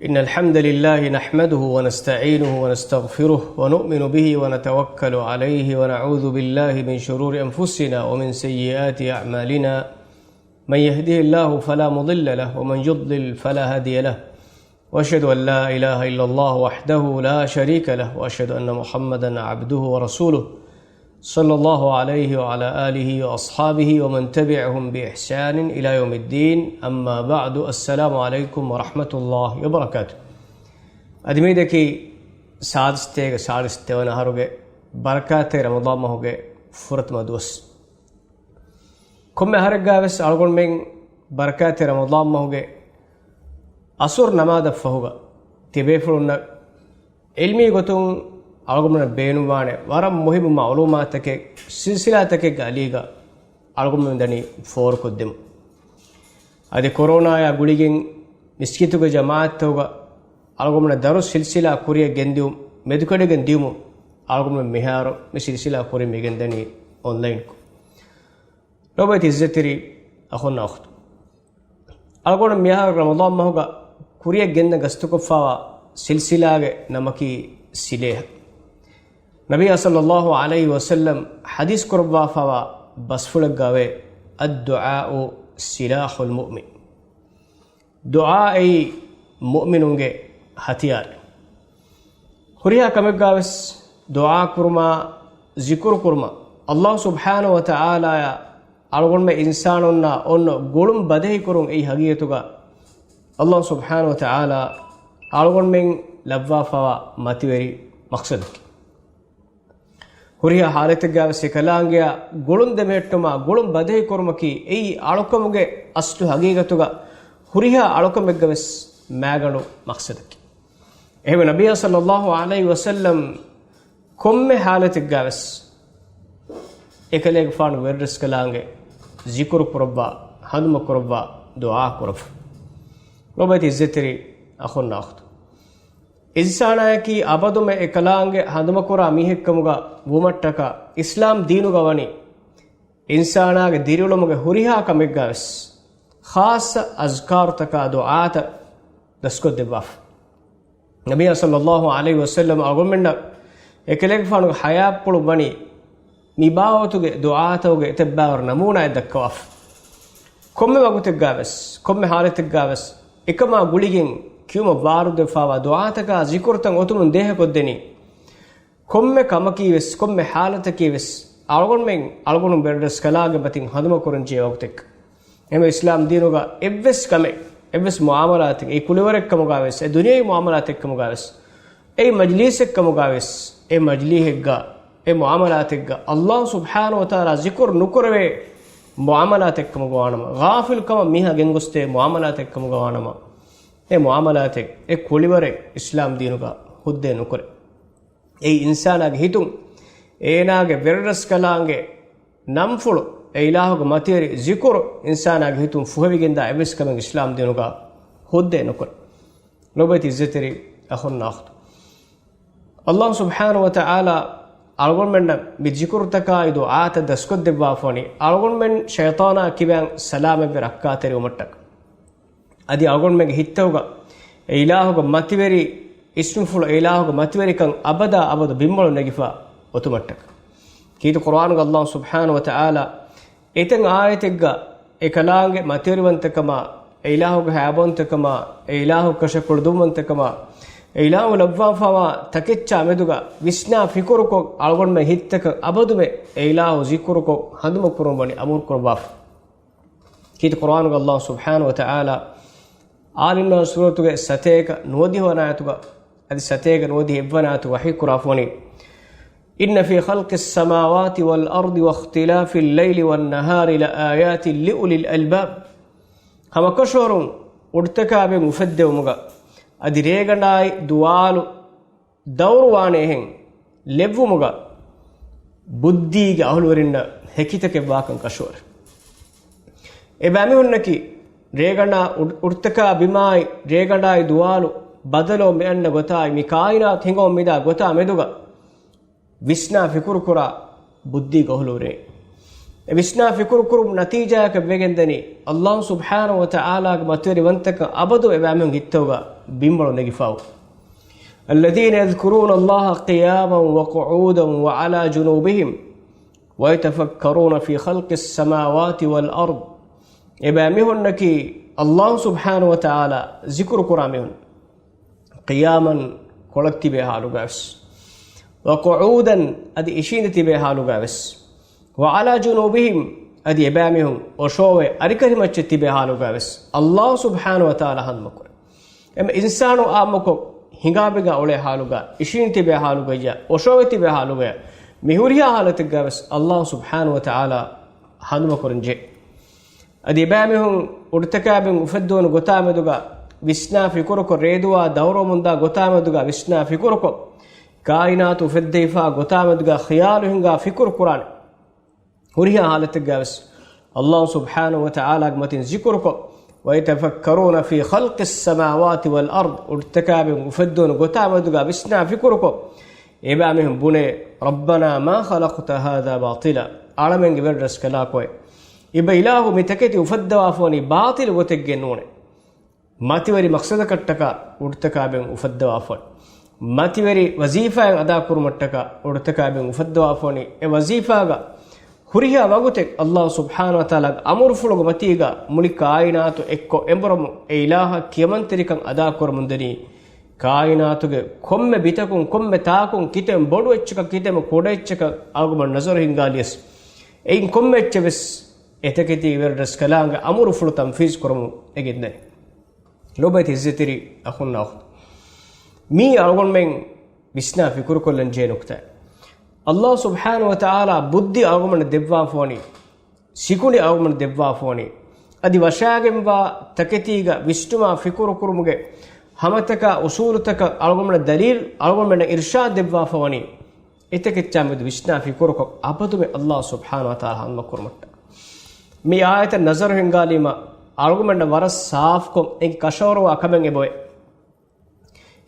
إن الحمد لله نحمده ونستعينه ونستغفره ونؤمن به ونتوكل عليه ونعوذ بالله من شرور أنفسنا ومن سيئات أعمالنا من يهده الله فلا مضل له ومن يضلل فلا هادي له وأشهد أن لا إله إلا الله وحده لا شريك له وأشهد أن محمدا عبده ورسوله صلى الله عليه وعلى آله وأصحابه ومن تبعهم بإحسان إلى يوم الدين أما بعد السلام عليكم ورحمة الله وبركاته أدميدكي سادستي ونهاروغي بركات رمضان مهوغي فرط مدوس كم هرقاوس ألغون من بركات رمضان مهوغي أسور نماد فهوغا تبيفرون علمي قطون algomna beenuwaane waram muhimu ma'luumaatake silsilatake galiga algomna dani for koddem ade corona ya guligen miskituga jamaatuga algomna daru silsila kuriya gendium medukade gendium algomna miharo me silsila kuri megen dani online ko robati izzatiri akhonna akhtu algomna miharo ramadan mahuga kuriya genda gastuko fawa silsilage namaki sileha नबी सल्लल्लाहु अलैहि वसल्लम हदीस कुर्बा फवा बसफुल गावे अद्दुआउ सिलाहुल मुमिन दुआ ऐ मुमिनुंगे हथियार हुरिया कमे गावेस दुआ कुरमा जिक्र कुरमा अल्लाह सुब्हानहु व तआला या अलगुन में इंसानोन्ना ओन्न गुलुम बदही कुरुं ऐ हगियतुगा अल्लाह सुब्हानहु व तआला अलगुन में लव्वा फवा मतिवेरी मकसद ಹುರಿಯ ಹಾಲತೆಗಾವ ಸಿಕಲಾಂಗಿಯ ಗುಳುಂ ದೆಮೆಟ್ಟುಮ ಗುಳುಂ ಬದಹಿ ಕೊರ್ಮಕಿ ಈ ಅಳಕಮಗೆ ಅಷ್ಟು ಹಗೀಗತುಗ ಹುರಿಯ ಅಳಕಮೆಗ್ಗವೆಸ್ ಮ್ಯಾಗಣು ಮಕ್ಸದಕ್ಕೆ එහෙම නබිය සල්ලල්ලාහු අලයිහි වසල්ලම් කොම්මೆ ಹಾಲತೆಗಾವೆಸ್ එකලෙක ෆාන වෙරස් කලාංගේ zikr kurba hadma kurba dua kurb ලොබති ඉස්සෙතරි අඛොන් නාඛතු ඉන්සානායකි අබදුම එකලාංගේ හඳුම කුරා මිහෙක්කමුගා වුමට්ටක ඉස්ලාම් දීනුග වනි ඉන්සානාගේ දිරිවලමුගේ හුරිහා කමෙග්ගාස් ખાસ අස්කාර් තක දුආත දස්කොත් දෙබාෆ් නබිය සල්ලල්ලාහු අලයිහි වසල්ලම් අගොමෙන්න එකලෙක් ෆානු හයාප්පුළු වනි මිබාවතුගේ දුආතෝගේ තෙබ්බාවර නමූනා දක්වාෆ් කොම්මෙ වගුතෙග්ගාස් කොම්මೆ ಹಾಲತೆಗ್ಗාස් එකමා ගුලිගෙන් කිවම වාරුද ෆාවා දුආතක zikrutan otumun deha koddeni komme kamakivs komme halatakivs algonum berdes kalage batin haduma korun je oktek eme islam dinuga evves kame evves muamalatik e kuliwarek kamugaves e duniyai muamalatik kamugaves e majlisek kamugaves e majlihegga e muamalatikga allah subhanahu wa taala zikr nukurve muamalatik kamugawanama ghafil kama miha genguste muamalatik kamugawanama ए मुआमलाते ए कोलिवरे इस्लाम दीनुगा हुद्दे नुकुरे ए इंसानागे हितुं एनागे वेररस कलांगे नंफुळु ए इलाहुगे मतियरि जिकुर इंसानागे हितुं फुहविगिंदा एविस कमें इस्लाम दीनुगा हुद्दे नुकुरे लोबति इज्जतरि अखुन नाख्त अल्लाह सुब्हानहु व तआला अलगोन्मेन बि जिकुर तकाइदु आत दस्कुद देवाफोनी अलगोन्मेन शैताना किबें सलामे बि रक्कातरि उमट्टक अदि अगोन्मेगे हित्तवुग इलाहुग मतिवेरी इस्मुफुल इलाहुग मतिवेरिकं अबदा अबद बिम्मळु नेगिफा ओतुमट्टक कीतु कुरानुग अल्लाह सुब्हानहु व तआला एतंग आयतेग्ग एकलांगे मतिवेरिवंतकमा इलाहुग हाबोंतकमा इलाहुग कशकुळुदुमंतकमा इलाहु लव्वाफावा तकिच्चा मेदुग विस्ना फिकुरुको अलगोन्मे हित्तक अबदुमे इलाहु जिकुरुको हदुम कुरुमनि अमूर कुरबाफ कीतु कुरानुग अल्लाह सुब्हानहु व तआला आलिना सूरतुगे सतेक नोदि वनायतुगा अदि सतेक नोदि इव्वनातु वही कुराफोनी इन्न फी खल्क़िस समावाति वल अर्दि वख्तिलाफिल लैलि वन नहारि लआयातिन लिउलिल अल्बाब हम कशोरुं उड्तकाबे मुफद्देवमुगा अदि रेगंडाय दुआलु दौरवाने हें लेव्वुमुगा बुद्धिगे अहुलुवरिंड हेकितके वाकं कशोर एबामि हुन्नकी रेगंडा उर्तका बिमाई रेगंडाई दुआलु बदलो में अन्न गोताई मी कायनात हिंगो मिदा गोता मेदुगा विस्ना फिकुर कुरा बुद्धि गहलुरे विस्ना फिकुर कुरुम नतीजा के वेगेंदनी अल्लाह सुब्हानहु व तआला के मतरी वंतक अबदु एबामि हित्तोगा bimbalo negifaw الذين يذكرون الله قياما وقعودا وعلى جنوبهم ويتفكرون في خلق السماوات والأرض إبامهنك الله سبحانه وتعالى ذكر قرامهن قياما قلت بها لغاس وقعودا أدي إشينة بها لغاس وعلى جنوبهم أدي إبامهم وشوه أريكرمت بها لغاس الله سبحانه وتعالى هنمكر أما إنسان آمكو hingabiga ole haluga ishinti be haluga ya oshoweti be haluga mihuriya halatiga bas Allah subhanahu wa ta'ala hanuma korinje adi bamihun urtakabin ufaddon gotameduga visna fikurko reduwa dawro munda gotameduga visna fikurko kainatu ufaddeifa gotameduga khiyalu hinga fikur quran huriya halatiga bas Allah subhanahu wa ta'ala gmatin zikurko ويتفكرون في خلق السماوات والأرض ارتكاب مفدون قتام دقا بسنا فكركو إبامهم بني ربنا ما خلقت هذا باطلا أعلمين قبل رسكلاكوي إبا إله متكتي وفد وافوني باطل وتجنون ما توري مقصدك التكا ارتكاب وفد وافون ما توري وظيفة أدا كرمتكا ارتكاب وفد وافوني وظيفة ಹುರಿಯ ವಗುತೆ ಅಲ್ಲಾಹ್ ಸುಬ್ಹಾನಹು ವ ತಆಲಾ ಅಮರು ಫುಳುಗು ಮತೀಗ ಮುಳಿ ಕಾಯಿನಾತು ಎಕ್ಕೊ ಎಂಬರಮು ಎ ಇಲಾಹ ಕಿಯಮಂತರಿಕಂ ಅದಾ ಕೊರಮುಂದನಿ ಕಾಯಿನಾತುಗೆ ಕೊಮ್ಮೆ ಬಿತಕುಂ ಕೊಮ್ಮೆ ತಾಕುಂ ಕಿತೆಂ ಬೊಡು ಎಚ್ಚಕ ಕಿತೆಂ ಕೊಡೆಚ್ಚಕ ಆಗುಮ ನಜರ್ ಹಿಂಗಾಲಿಯಸ್ ಎಯಿನ್ ಕೊಮ್ಮೆ ಎಚ್ಚವೆಸ್ ಎತಕೆತಿ ಇವೆರಡಸ್ ಕಲಾಂಗ ಅಮರು ಫುಳು ತಂಫೀಸ್ ಕೊರಮು ಎಗಿದ್ನೆ ಲೋಬೈತ್ ಇಜ್ಜತಿರಿ ಅಖುನ್ನ ಅಖ್ ಮೀ ಅಳಗೊಂಮೆಂ ಬಿಸ್ನಾ ಫಿಕುರು ಕೊಲ್ಲನ್ ಜೇನುಕ್ತಾ Allah subhanahu wa ta'ala buddhi agumana devva foni sikuni agumana devva foni adi washagemba taketiga vishtuma fikuru kurumuge hamataka usulutaka agumana dalil agumana irshad devva foni eteketchamed vishna fikuru ko apadume Allah subhanahu wa ta'ala hanma kurmatta mi ayata nazar hingalima agumana waras saaf ko en kashawru akamen eboy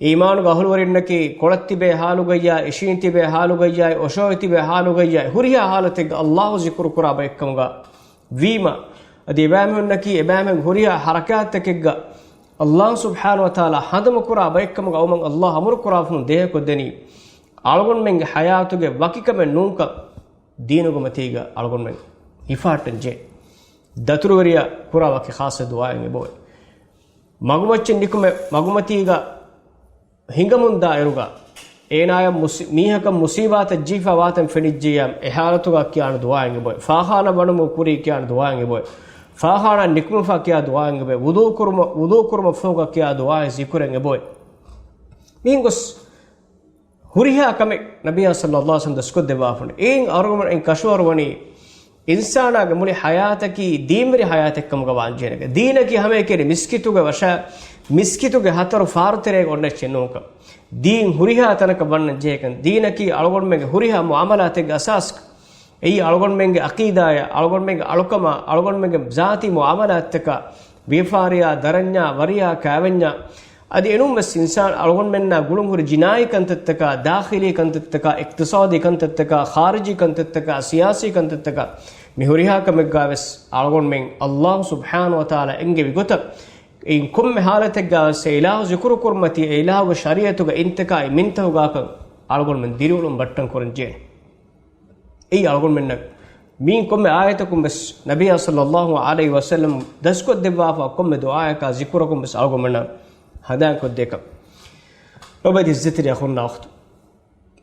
ಈಮಾನುಗ ಅಹುಲ್ವರಿನ್ನಕಿ ಕೊಳತ್ತಿಬೆ ಹಾಲುಗಯ್ಯ ಇಶೀಂತಿಬೆ ಹಾಲುಗಯ್ಯ ಒಶೋಯ್ತಿಬೆ ಹಾಲುಗಯ್ಯ ಹುರಿಯ ಹಾಲತೆಗ ಅಲ್ಲಾಹು ಜಿಕ್ರು ಕುರಾಬ ಎಕ್ಕಮುಗ ವೀಮ ಅದಿ ಎಬಾಮೆನ್ನಕಿ ಎಬಾಮೆಗ್ ಹುರಿಯ ಹರಕಾತಕೆಗ್ಗ ಅಲ್ಲಾಹು ಸುಬ್ಹಾನಹು ವ ತಆಲಾ ಹದಮ ಕುರಾಬ ಎಕ್ಕಮುಗ ಅವಮಂ ಅಲ್ಲಾಹ್ ಅಮರು ಕುರಾಫುನು ದೇಹ ಕೊದ್ದೆನಿ ಅಳಗೊಂಮೆಂಗೆ ಹಯಾತುಗೆ ವಕಿಕಮೆ ನೂಕ ದೀನುಗ ಮತೀಗ ಅಳಗೊಂಮೆಂಗೆ ಹಿಫಾಟಂಜೆ ದತುರುವರಿಯ ಕುರಾವಕ್ಕೆ ಖಾಸ ದುಆಯಂಗೆ ಬೋಯ್ ಮಗುಮಚ್ಚೆ ನಿಕುಮೆ ಮಗುಮತೀಗ ಹಿಂಗಮುಂದ ಎರುಗ ಏನಾಯ ಮೀಹಕ ಮುಸೀಬಾತ ಜೀಫಾ ವಾತಂ ಫೆನಿಜ್ಜಿಯಂ ಎಹಾಲತುಗ ಕ್ಯಾನ ದುಆಯಂಗೆ ಬೋಯ್ ಫಾಹಾನ ಬಣಮು ಕುರಿ ಕ್ಯಾನ ದುಆಯಂಗೆ ಬೋಯ್ ಫಾಹಾನ ನಿಕ್ಮುಫಾ ಕ್ಯಾ ದುಆಯಂಗೆ ಬೋಯ್ ವುದೂ ಕುರ್ಮ ಫೋಗ ಕ್ಯಾ ದುಆಯ ಜಿಕುರೆಂಗೆ ಬೋಯ್ ಮೀಂಗೊಸ್ ಹುರಿಹಾ ಕಮೆ ನಬಿಯ ಸಲ್ಲಲ್ಲಾಹು ಅಲೈಹಿ ವಸಲ್ಲಂ ದಸ್ಕೊದ್ದೆ ವಾಫನ್ ಏನ್ ಅರುಗಮ ಎನ್ ಕಶವರ್ವನಿ ಇನ್ಸಾನಾಗ ಮುಳಿ ಹಯಾತಕಿ ದೀಮರಿ ಹಯಾತಕ್ಕಮುಗ ವಾಂಜೆನಗೆ ದೀನಕಿ ಹಮೆ ಕೆರಿ ಮಿಸ್ಕಿತುಗ ವಶ ಮಿಸ್ಕಿತುಗೆ ಹತರು ಫಾರುತೆರೆಗೆ ಒಣ್ಣೆ ಚೆನ್ನೋಕ ದೀನ್ ಹುರಿಹಾ ತನಕ ಬಣ್ಣ ಜೇಕನ್ ದೀನಕಿ ಅಳಗೊಂಡ್ಮೆಗೆ ಹುರಿಹಾ ಮುಆಮಲಾತೆಗೆ ಅಸಾಸ್ಕ ಈ ಅಳಗೊಂಡ್ಮೆಗೆ ಅಕೀದಾಯ ಅಳಗೊಂಡ್ಮೆಗೆ ಅಳುಕಮ ಅಳಗೊಂಡ್ಮೆಗೆ ಜಾತಿ ಮುಆಮಲಾತಕ ಬೇಫಾರಿಯಾ ದರಣ್ಯ ವರಿಯಾ ಕಾವೆನ್ಯ ಅದು ಏನು ಮಸ್ ಇನ್ಸಾನ್ ಅಳಗೊಂಡ್ಮೆನ್ನ ಗುಳುಂಗುರಿ ಜಿನಾಯಿ ಕಂತತ್ತಕ ದಾಖಿಲಿ ಕಂತತ್ತಕ ಇಕ್ತಿಸಾದಿ ಕಂತತ್ತಕ ಖಾರಿಜಿ ಕಂತತ್ತಕ ಸಿಯಾಸಿ ಕಂತತ್ತಕ ಮಿ ಹುರಿಹಾ ಕಮೆಗ್ಗಾವೆಸ್ ಅಳಗೊಂಡ್ಮೆಂಗ್ ಅಲ್ಲಾಹ್ ಸುಬ್ಹಾನಹು ವ ತಆಲಾ ಎಂಗೆ ವಿಗೊತ in komme halatega se ilahu zikru kurmati ilahu shariatuga intaka mintahuga kan algon men dirulum battan korinje ei algon men min komme ayatakum bes nabiy sallallahu alaihi wasallam dasko debwa fa komme du'a ka zikrukum bes algon men hadan ko dekam robadi zitri akhunna akhtu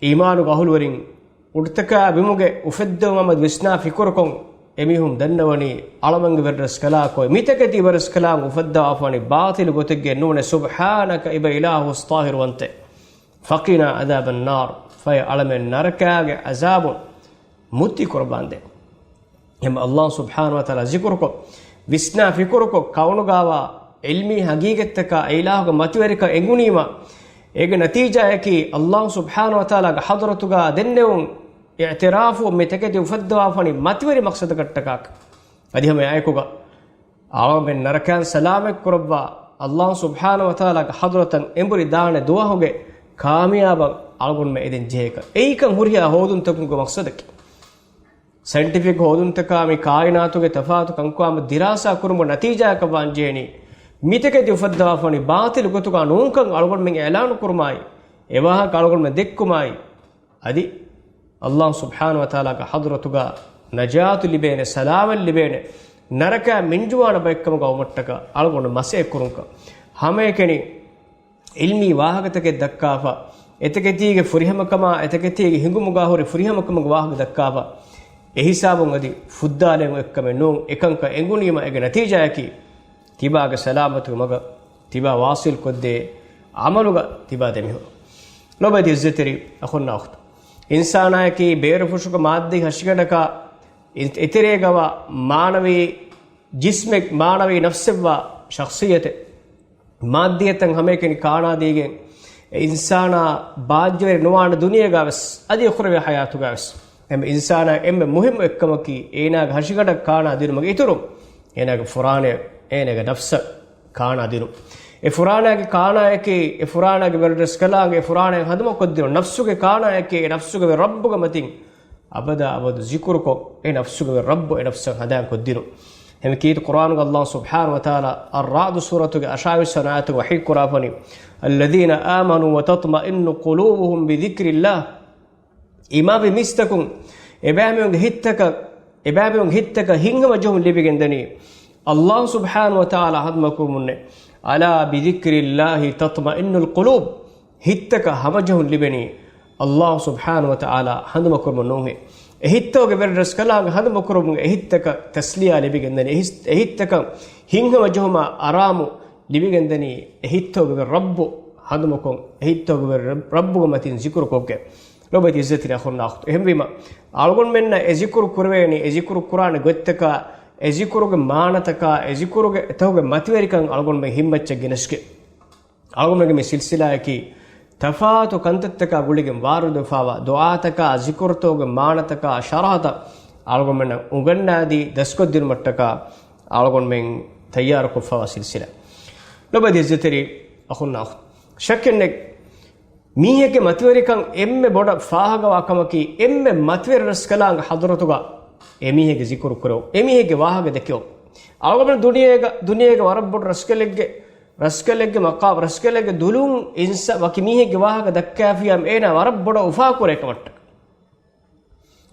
imanu gahul warin urtaka bimuge ufeddu mamad visna fikrukum emihum dannawani alamange verras kala ko mitakati verras kala ufadda afani batil gotegge nune subhanaka iba ilahu tahir wante faqina adab an-nar fay alamen narkaage azabun mutti qurbande em Allah subhanahu wa taala zikruko visna fikruko kaunu gawa ilmi haqiqattaka ilahu matwerika engunima ege natija yaki Allah subhanahu wa taala ga hadratuga dennewun i'tirafu metake ufadwa fani matweri maqsad kattaka adiham aykuga awamen narakan salamek kurabba Allah subhanahu wa taala ga hadratan emburi daane duwa hoge kamiyaba algun me edin jeka eikan huriya hodun takungo maqsadaki scientific hodun taka me kainatuge tafatu kankwa dirasa kurumu natija ka banjeni මිතකේ උෆද්දවා ෆනි බාතිල් ගොතුක නෝංකන් අලගොන් මෙන් ඇලානු කුරුමායි එවාහ කලගොන් මෙ දෙක්කුමායි අදි අල්ලාහ් සුබ්හානහු වතාලාගේ හදරතුග නජාතු ලිබේනේ සලාමල් ලිබේනේ නරක මින්ජුවාන බෙක්කම ගවමට්ටක අලගොන් මසේ කුරුන්ක හැමකෙනි ඉල්මි වාහකතකේ දක්කාෆා එතකෙතිගේ ෆුරිහමකම එතකෙතිගේ හිඟුමුගා හොරි ෆුරිහමකම වාහක දක්කාෆා එහිසාබුන් අදි ෆුද්දාලෙන් එක්කම නෝන් එකංක එඟුනීම එග නතිජායකි තිබාගේ සලාමතු මග තිබා වාසිල් කොද්දේ අමලුග තිබා දෙමිහු ලොබදි ඉස්සතරි අඛොන්නා උඛත ඉන්සානායකි බේරෆුෂුක මාද්දි හෂිගඩක ඉතරේගව මානවී ජිස්මෙක් මානවී නෆ්සෙවා ශඛසියත මාද්දියතන් හැමකෙනි කානාදීගෙන් ඉන්සානා බාජ්ජවේ නුවාන දුනියගවස් අදි උඛරවේ හයාතුගවස් එම් ඉන්සානා එම් මුහිම් එක්කමකි ඒනාග හෂිගඩක කානා දිරුමගේ ඉතුරු ඒනාග ෆුරානේ ඒනගේ නෆ්ස කානා දිරු ඒ ෆුරානාගේ කානායකේ ඒ ෆුරානාගේ වරදස් කලාගේ ෆුරානාගේ හදම කොද්දින නෆ්සුගේ කානායකේ නෆ්සුගේ රබ්බුගේ මතින් අබදා අබද zikruko ඒ නෆ්සුගේ රබ්බ ඒ නෆ්ස හදාන් කොද්දිනු එම කීත කුර්ආනුග අල්ලාහ් සුබ්හානහු වතාලා අර්-රාද් සූරතුගේ අශාවි සනාතුගේ වහී කුරාෆනි الذين آمنوا وتطمئن قلوبهم بذكر الله ඉමාබි මිස්තකුම් එබෑමියුන් හිත්තක හිංගම ජොහුන් ලිබිගෙන්දනි අල්ලාහ් සුබ්හානහු වතාලා හදමකුමුන්නේ අලා බිදික්රිල්ලාහි තත්මඉන්නුල් කුලූබ් හිත්තක හමජහුන් ලිබෙනි අල්ලාහ් සුබ්හානහු වතාලා හදමකුමුන්නෝහේ එහිත්තෝගේ වෙරදස් කලාගේ හදමකුරුමුන් එහිත්තක තස්ලියා ලිබිගෙන්දනි එහිත්තක හිංගම ජොහුම අරාමු ලිබිගෙන්දනි එහිත්තෝගේ රබ්බු හදමකුම් එහිත්තෝගේ රබ්බුගේ මතින් zikru කොක්ගේ ලොබති ඉස්සතින අඛොන්නා අඛත එහෙම අලගොන් මෙන්න එසිකුරු කුරවේනි එසිකුරු කුරාන ගොත්තක එසිකුරුගේ මානතක එසිකුරුගේ එතෝගේ මතිවරිකන් අලගොන් මෙ හිම්මච්ච ගෙනස්කේ අලගොන්ගේ මේ සිල්සිලායකි තෆාතු කන්තත්තක ගුලිගෙන් වාරුදෆාවා දුආතක zikruතෝගේ මානතක ශරහත අලගොන් මෙන්න උගන්නාදී දස්කොද්දින මට්ටක අලගොන් මෙන් තයාර කොෆවා සිල්සිලා ලොබති ඉස්සතරි අඛොන්නා අඛත ශක්කෙන්නේ මීහෙගේ මතිවරිකන් එම්මෙ බොඩ ෆාහගවාකමකි එම්මෙ මතිවර රස්කලාංග හදරතුග එමීහෙගේ zikru කරෝ එමීහෙගේ වාහගේ දෙකෝ අලගොන් දුනියේගේ වරබ්බොඩ රස්කලෙක්ගේ මකාබ රස්කලෙක්ගේ දුලුන් ඉන්ස වකි මීහෙගේ වාහගේ දක්කාෆියම් එන වරබ්බොඩ උෆා කරේකමට්ට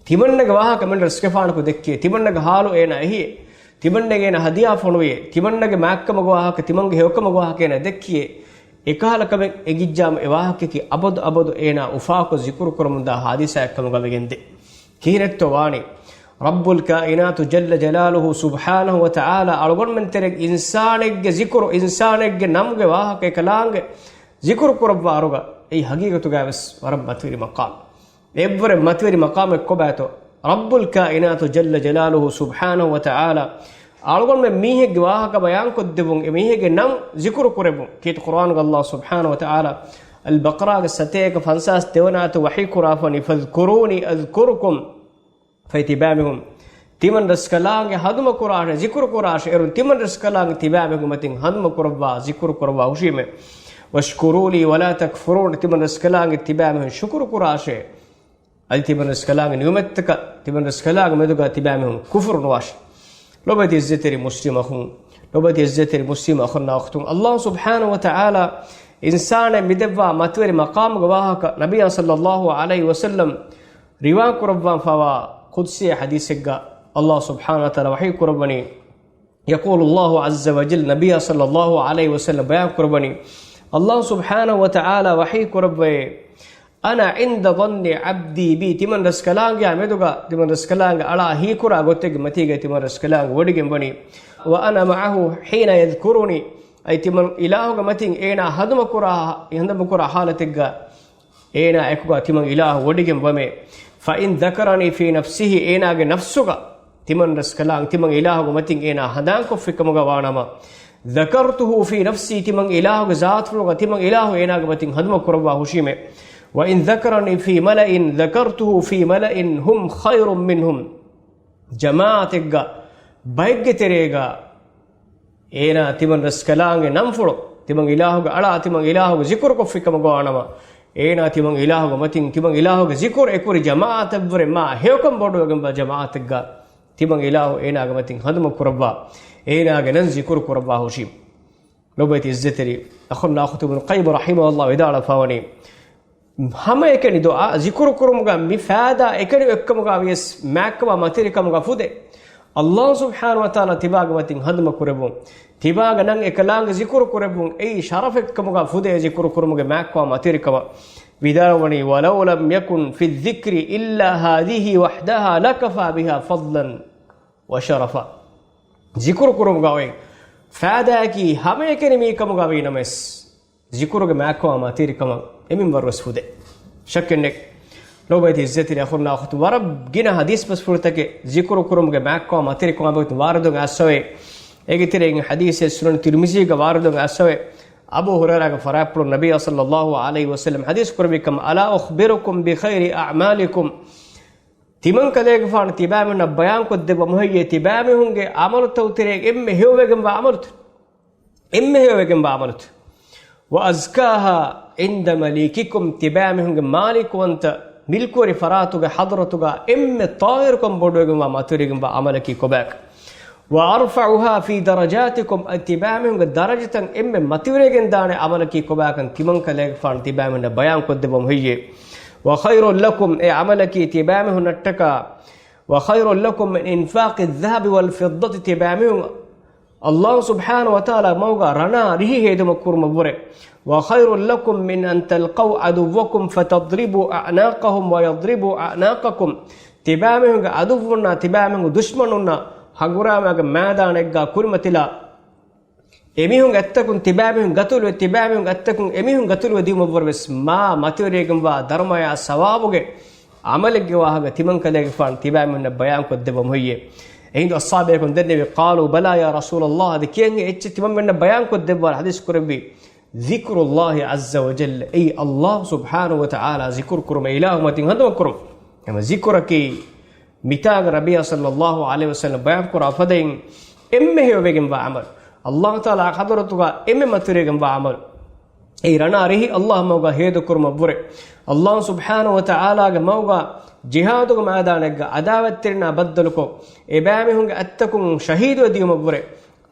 තිමන්නගේ වාහක මෙන් රස්කෆානකු දෙක්කේ තිමන්නගේ හාලු එන එහි තිමන්නගේ එන හදියා ෆොනුවේ තිමන්නගේ මෑක්කම වාහක තිමන්ගේ හේවකම වාහක එන දෙක්කියේ එකහලකම එගිජ්ජාම එවාහකකි අබදු ඒනා උෆාකු zikru කරමුදා හාදිසයක්කම ගවෙගෙන්ද කීනෙත්තු වානි රබ්බුල් කායිනාතු ජල්ල ජලාලුහු සුබ්හානහු වතආලා අලගොන් මෙන් තෙරෙක් ඉන්සානෙක්ගේ zikru ඉන්සානෙක්ගේ නම්ගේ වාහක එකලාංගේ zikru කරවවාරුග ඒ හගීගතුගාවස් වරම් මත්විරි මකාම් එබ්වර මත්විරි මකාම එක්කොබෑතෝ රබ්බුල් කායිනාතු ජල්ල ජලාලුහු සුබ්හානහු වතආලා අලගොන් මෙ මීහෙගේ වාහක බයන් කොද්දෙබුන් මීහෙගේ නම් zikru කරෙබුන් කීත කුර්ආනුග අල්ලාහ් සුබ්හානහු වතආලා අල්-බක්රාගේ සතේක ෆන්සාස් දෙවනාත වහී කුරාෆනි ෆස්කුරූනි අස්කුරුකුම් ෆයිතිබාමිහුම් තිමන් රස්කලාගේ හදුම කුරාෂ zikru කුරාෂ එරුන් තිමන් රස්කලාගේ තිබාමිහුම් මතින් හදුම කුරවා zikru කරවා උෂීමේ වෂ්කුරූලි වලා තක්ෆුරූන් තිමන් රස්කලාගේ තිබාමිහුම් ශුක්රු කුරාෂේ අල් තිමන් රස්කලාගේ නියමත්තක තිමන් රස්කලාගේ මෙදුගා තිබාමිහුම් කුෆර් නවාෂ لوبتي الزتري مسلم أخون لوبتي الزتري مسلم أخونا أختم الله سبحانه وتعالى إنسان مدفع متوري مقام جواهك نبي صلى الله عليه وسلم رواك ربان فوا قدسي حديثك الله سبحانه وتعالى وحي قربني يقول الله عز وجل نبي صلى الله عليه وسلم بيان قربني الله سبحانه وتعالى وحي قربني أنا عند ظن عبدي بي تمن رسكلانغ يا مدوغا تمن رسكلانغ على هي كرا غوتك متيغا تمن رسكلانغ وديغم بني وانا معه حين يذكرني اي تمن الهو متين اينا هدم كرا حالتك اينا اكو تمن اله وديغم بمي فان ذكرني في نفسه اينا نفسك تمن رسكلانغ تمن اله متين اينا هدان كفكمغا وانما ذكرته في نفسي تمن اله ذات فلو تمن اله اينا متين هدم كروا هشيمه وإن ذكرني في ملأ ذكرته في ملأ هم خير منهم جماعتك بيج تريغا إينا تمن رسكلانغ نمفلو تمن إلهو على تمن إلهو ذكر كفكم غوانما إينا تمن إلهو متين تمن إلهو ذكر إكور جماعت بر ما هيكم بودو غم جماعتك تمن إلهو إينا متين هدم كربا إينا نن ذكر كربا هشيم لوبيت الزتري أخونا أخوتي ابن القيم رحمه الله إذا فاوني هم إكني دعاء ذكر كرمجا مفادا إكني أكمجا بيس معكما ماتيري كمجا فوده الله سبحانه وتعالى تباغ ماتين هدم كربون تباغ نان إكلان ذكر كربون أي شرف كمجا فوده ذكر كرمجا معكما ماتيري كما بداروني ولو لم يكن في الذكر إلا هذه وحدها لكفى بها فضلا وشرفا ذكر كرمجا وين فاداكي هم إكني مي كمجا بينامس ذكر معكما ماتيري كما امين ورس فوده شكنك لو بيت الزتري أخونا أخت ورب جينا حديث بس فرتك ذكر كرمجا معكما ماتيري كما بيت واردون أسوي إجترين حديث سنن الترمذي واردون أسوي أبو هريرة فرابل النبي صلى الله عليه وسلم حديث كربكم ألا أخبركم بخير أعمالكم تمن كذلك فان تبامنا بيان كده بمهية تبامهم عمل توتريك إمه هو بجنب عملت إمه هو بجنب عملت وأزكاها عند مليككم تبامهم مالك وأنت ملكو رفراتك حضرتك إمه طائركم بدوكم وماتوريكم بعملك كباك وأرفعها في درجاتكم اتبامهم درجة إما ماتوريكن دان عملك كباكن تمن كلك فان تبامنا بيان قدبهم هي وخير لكم عملك تبامه نتكا وخير لكم من إنفاق الذهب والفضة تبامهم الله سبحانه وتعالى موقع رنا ريه هيد مكور مبورك وخير لكم من أن تلقوا عدوكم فتضربوا أعناقهم ويضربوا أعناقكم تبامهم عدونا تبامهم دشمننا ಹಗುರಾಮಾಗ ಮಾದಾನೆಗ್ಗ ಕುರ್ಮತಿಲ ಎಮಿಹುಂ ಅತ್ತಕುಂ ತಿಬಾಬಿಹುಂ ಗತುಲು ತಿಬಾಬಿಹುಂ ಅತ್ತಕುಂ ಎಮಿಹುಂ ಗತುಲು ದಿಮೊಬ್ಬರ್ವೆಸ್ ಮಾ ಮತಿವರೆಗಂ ವಾ ಧರ್ಮಯ ಸವಾಬುಗೆ ಅಮಲಿಗೆ ವಾಹಗ ತಿಮಂಕಲೆಗೆ ಫಾನ್ ತಿಬಾಬಿಹುಂ ಬಯಾನ್ ಕೊದ್ದೆಬಂ ಹೊಯ್ಯೆ ಎಹಿಂದು ಅಸ್ಸಾಬೇಕುಂ ದೆನ್ನೆವಿ قالوا بلى يا رسول الله ಅದಕ್ಕಿಯಂಗೆ ಎಚ್ಚ ತಿಮಂಮೆನ್ನ ಬಯಾನ್ ಕೊದ್ದೆಬ್ಬ ಹದೀಸ್ ಕುರಬಿ ذكر الله عز وجل اي الله سبحانه وتعالى ذكر كرم اله متين هندو كرم اما ذكرك متاغ ربي صلى الله عليه وسلم بيان كرا فدين امه يوبيگم بعمل الله تعالى حضرتك امه متريگم بعمل اي رنا رهي الله موغا هيد كرم بره الله سبحانه وتعالى موغا جهادك ميدانك عداوترنا بدلكو ابامهم اتكم شهيد وديم بره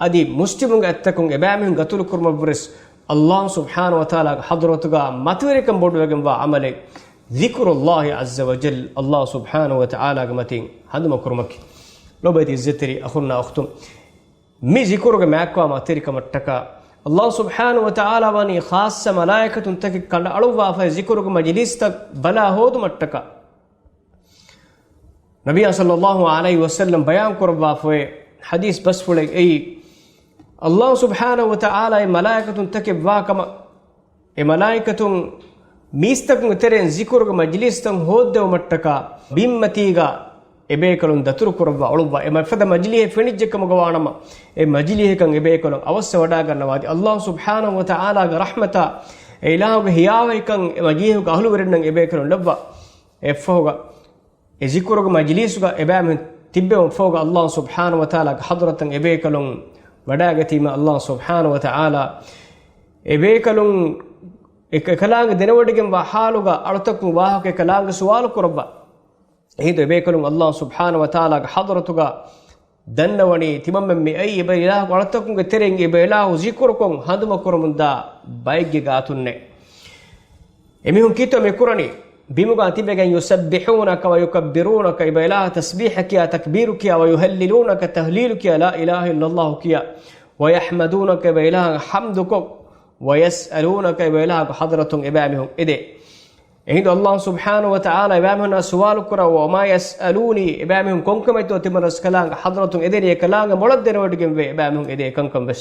ادي مسلمون اتكم ابامهم قتل كرم برس الله سبحانه وتعالى حضرتك متريگم بدوگم بعمل ذكر الله عز وجل الله سبحانه وتعالى قمتين هذا مكرمك لو بيت الزتري أخونا أختم مي ذكرك معك وما ترك متكا الله سبحانه وتعالى واني خاصة ملائكة تنتك كان ألوفا فذكرك مجلس تك بلا هود متكا نبي صلى الله عليه وسلم بيان قربا في حديث بس فلك أي الله سبحانه وتعالى ملائكة تنتك واكما ملائكة ميستكم ترين ذكرك مجلس تن هود ومتكا بيمتيغا එබේකලුන් දතුරු කරව අලුවා එම ෆද මජ්ලිහේ ෆෙනිජ්ජකම ගවානම ඒ මජ්ලිහේ කන් එබේකලුන් අවශ්‍ය වඩා ගන්නවාදී අල්ලාහ් සුබ්හානහු වතාලාගේ රහමත ඒ ඉලාහුගේ හියාවේ කන් මජ්ලිහේ අහලු වෙරෙන්නන් එබේකලුන් ලබ්වා එෆෝගා ඒ ذික්රුගේ මජ්ලිසුගේ එබෑම තිබ්බේ ෆෝගා අල්ලාහ් සුබ්හානහු වතාලාගේ හදරතන් එබේකලුන් වඩා ගතිම අල්ලාහ් සුබ්හානහු වතාලා එබේකලුන් එකලාගේ දෙනවඩගෙන් වහාලුගේ අලතක් වාහකේ කලාගේ සුවාල කරබ්බා هيدو بيكلون الله سبحانه وتعالى حضرتك دنوني تمام مي اي بيلا ولتكم ترينغي بيلا ذكركم هندم كرمندا بايغي غاتون اميهم كيتو ميكورني بيمغا تيبغن يسبحونك ويكبرونك بيلا تسبيحك يا تكبيرك ويهللونك تهليلك لا اله الا الله كيا ويحمدونك بيلا حمدك ويسالونك بيلا حضرتهم ابامهم ايدي هيدو الله سبحانه وتعالى إبامهن سؤال كرا وما يسألوني إبامهم كونكم يتو تمرس كلام حضرتهم إدري كلام مولد دنودكم في إبامهم إدري كونكم بس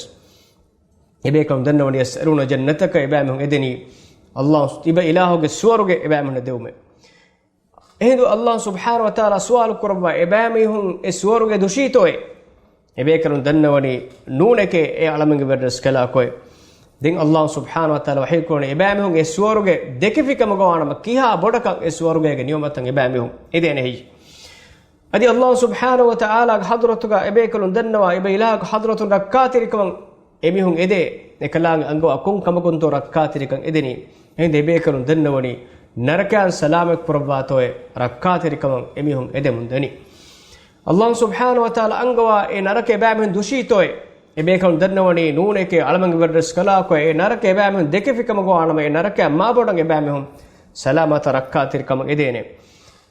إبيكم دنون يسألون جنتك إبامهم إدني الله إبا إلهك سورك إبامهن دومه هيدو الله سبحانه وتعالى سؤال كرا إبامهم سورك دوشيتوي إبيكم دنوني نونك إعلامك بدرس كلاكوي دين الله سبحانه وتعالى وحي كون إبامهم إسوارجة دكفيك مقوانا مكيها بدك إسوارجة نيومة إبامهم إذا نهي أدي الله سبحانه وتعالى حضرتك إبيكلون دنوا إبيلاك حضرة ركاتركم إبيهم إذا نكلام أنجو أكون كم كنتو ركاتركم إذني هند إبيكلون دنواني نركان سلامك برباتوي ركاتركم إبيهم إذا من دني الله سبحانه وتعالى أنجوا إن نرك إبامهم دوشيتوي ebekon dannawani nuuneke alamange verdres kala ko e narake ebamehun dekefikam go anama e narake amma bodan ebamehun salamata rakkatir kam edene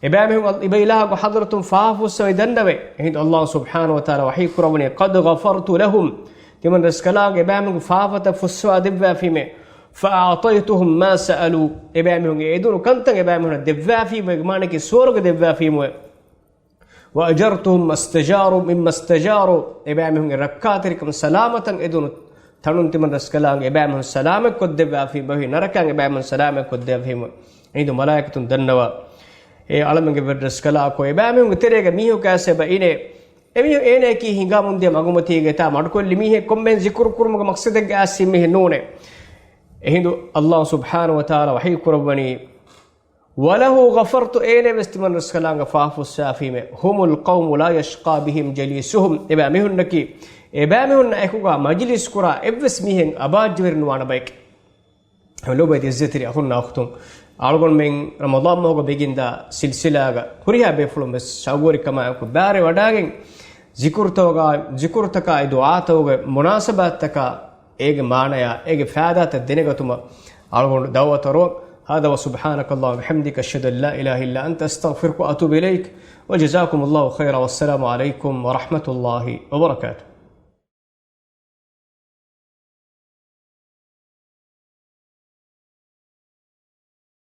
ebamehun ibailah go hadratum faafus wa dannave hind Allah subhanahu wa taala wahi kurawni qad ghafartu lahum timan raskala ge ebamehun faafata fuswa dibwa fime فأعطيتهم ما سألوا إبامهم يدون كنتن إبامهم دبوا في مجمانك سورك دبوا في مو وأجرتهم ما استجاروا مما استجاروا إبامهم ركاتركم سلامة إدون تنون تمن رسكلان إبامهم سلامة قد دبوا في مو نركان إبامهم سلامة قد دبوا في مو عند ملائكة دنوا علمن قبل رسكلا كو إبامهم تريك ميهو كاسبا إني එමිහ ඒනේ කී හිඟමුන්දේ මගුමතියගේ තා මඩකොල්ලි මිහෙ කොම්මෙන් zikr කුරුමක මක්සදෙක් ආසි මිහෙ නෝනේ එහිඳු අල්ලාහ් සුබ්හානහු වතාලා වහී කුරවණි වලහු ගෆර්තු ඒනේ වෙස්තිමන් රස්කලාංග ෆාෆුස් සාෆීමේ හුමුල් කවුමු ලා යෂ්කා බිහිම් ජලීසුහුම් එබා මිහුන්නකි එබා මිහුන්න එකුගා මජ්ලිස් කුරා එවස් මිහෙන් අබාජ්වරන වන බයික් ලොබේ ඉස්සතිරි අහුන්න අඛතුම් algon men ramadan moga beginda silsilaga huriha befulum bes shagori kama ko bare wadagen zikurtaka ay du'atoga munasabataka ege manaya ege faadata denegatuma algon dawataro hada wa subhanaka allah wa bihamdika ashhadu an la ilaha illa anta astaghfiruka wa atubu ilaik wa jazakumullahu khairan wassalamu alaykum wa rahmatullahi wa barakatuh.